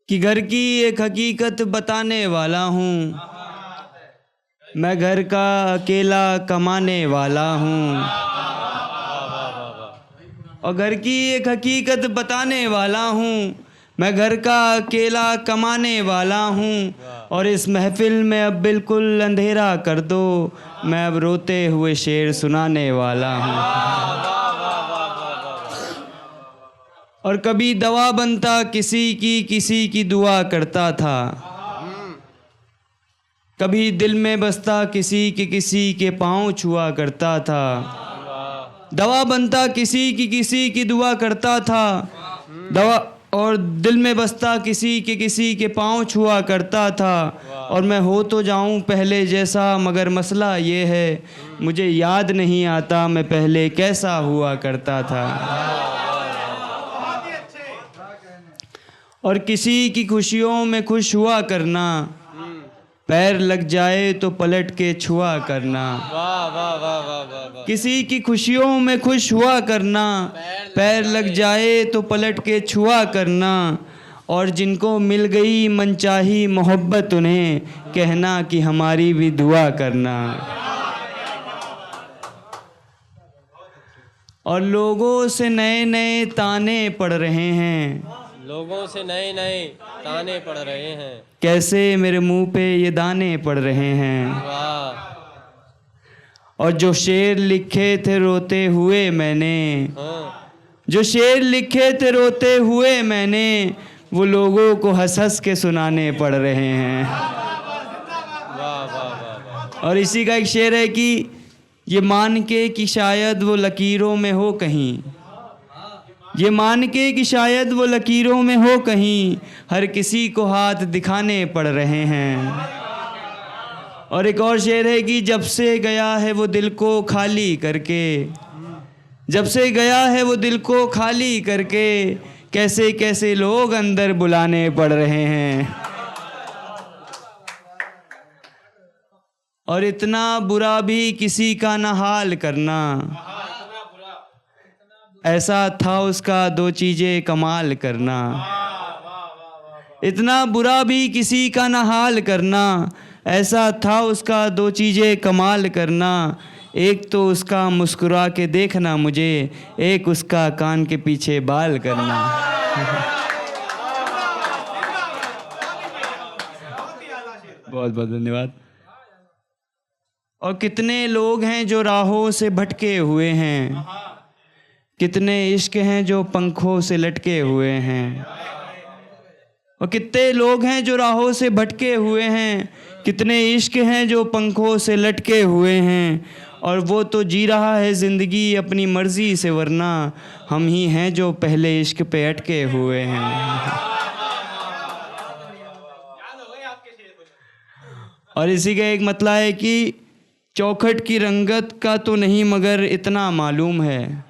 कि घर की एक हकीकत बताने वाला हूँ। मैं घर का अकेला कमाने वाला हूँ। और घर की एक हकीकत बताने वाला हूँ। मैं घर का अकेला कमाने वाला हूँ। और इस महफिल में अब बिल्कुल अंधेरा कर दो, मैं अब रोते हुए शेर सुनाने वाला हूँ। और कभी दवा बनता किसी की दुआ करता था। कभी दिल में बसता किसी के पाँव छुआ करता था। दवा बनता किसी की दुआ करता था। दवा और दिल में बसता किसी के पाँव छुआ करता था। और मैं हो तो जाऊं पहले जैसा, मगर मसला ये है मुझे याद नहीं आता मैं पहले कैसा हुआ करता था। और किसी की खुशियों में खुश हुआ करना, पैर लग जाए तो पलट के छुआ करना। वाह वाह वाह वाह वाह वाह। किसी की खुशियों में खुश हुआ करना, पैर लग जाए तो पलट के छुआ करना। और जिनको मिल गई मनचाही मोहब्बत उन्हें कहना कि हमारी भी दुआ करना। और लोगों से नए नए ताने पड़ रहे हैं, लोगों से नए नए ताने पड़ रहे हैं। कैसे मेरे मुंह पे ये दाने पड़ रहे हैं। वाह। और जो शेर लिखे थे रोते हुए मैंने, हाँ। जो शेर लिखे थे रोते हुए मैंने, वो लोगों को हंस हंस के सुनाने पड़ रहे हैं। वाह वाह वाह। और इसी का एक शेर है कि ये मान के कि शायद वो लकीरों में हो कहीं, ये मान के कि शायद वो लकीरों में हो कहीं, हर किसी को हाथ दिखाने पड़ रहे हैं। और एक और शेर है कि जब से गया है वो दिल को खाली करके, जब से गया है वो दिल को खाली करके, कैसे कैसे लोग अंदर बुलाने पड़ रहे हैं। और इतना बुरा भी किसी का न हाल करना, ऐसा था उसका दो चीज़ें कमाल करना। इतना बुरा भी किसी का न हाल करना, ऐसा था उसका दो चीज़ें कमाल करना। एक तो उसका मुस्कुरा के देखना मुझे, एक उसका कान के पीछे बाल करना। बहुत बहुत धन्यवाद। और कितने लोग हैं जो राहों से भटके हुए हैं, कितने इश्क हैं जो पंखों से लटके हुए हैं। और कितने लोग हैं जो राहों से भटके हुए हैं, कितने इश्क हैं जो पंखों से लटके हुए हैं। और वो तो जी रहा है ज़िंदगी अपनी मर्ज़ी से, वरना हम ही हैं जो पहले इश्क पे अटके हुए हैं। और इसी का एक मतलब है कि चौखट की रंगत का तो नहीं मगर इतना मालूम है,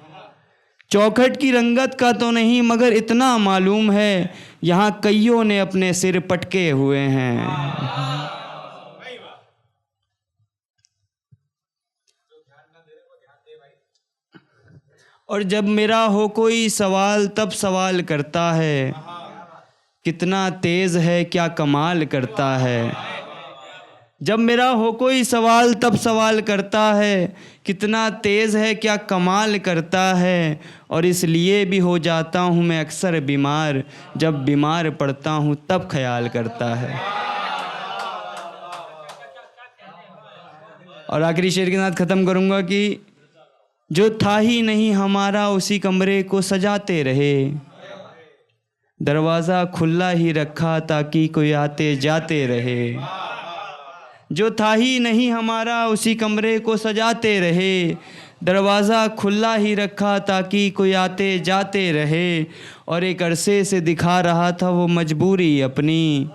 चौखट की रंगत का तो नहीं मगर इतना मालूम है, यहाँ कईयों ने अपने सिर पटके हुए हैं। और जब मेरा हो कोई सवाल तब सवाल करता है, कितना तेज़ है क्या कमाल करता है। जब मेरा हो कोई सवाल तब सवाल करता है, कितना तेज़ है क्या कमाल करता है। और इसलिए भी हो जाता हूँ मैं अक्सर बीमार, जब बीमार पड़ता हूँ तब ख्याल करता है। और आखिरी शेर के साथ ख़त्म करूँगा कि जो था ही नहीं हमारा उसी कमरे को सजाते रहे, दरवाज़ा खुला ही रखा ताकि कोई आते जाते रहे। जो था ही नहीं हमारा उसी कमरे को सजाते रहे, दरवाज़ा खुला ही रखा ताकि कोई आते जाते रहे। और एक अरसे से दिखा रहा था वो मजबूरी अपनी,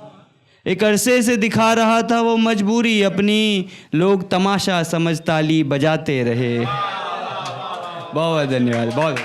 एक अरसे से दिखा रहा था वो मजबूरी अपनी, लोग तमाशा समझ ताली बजाते रहे। बहुत धन्यवाद। बहुत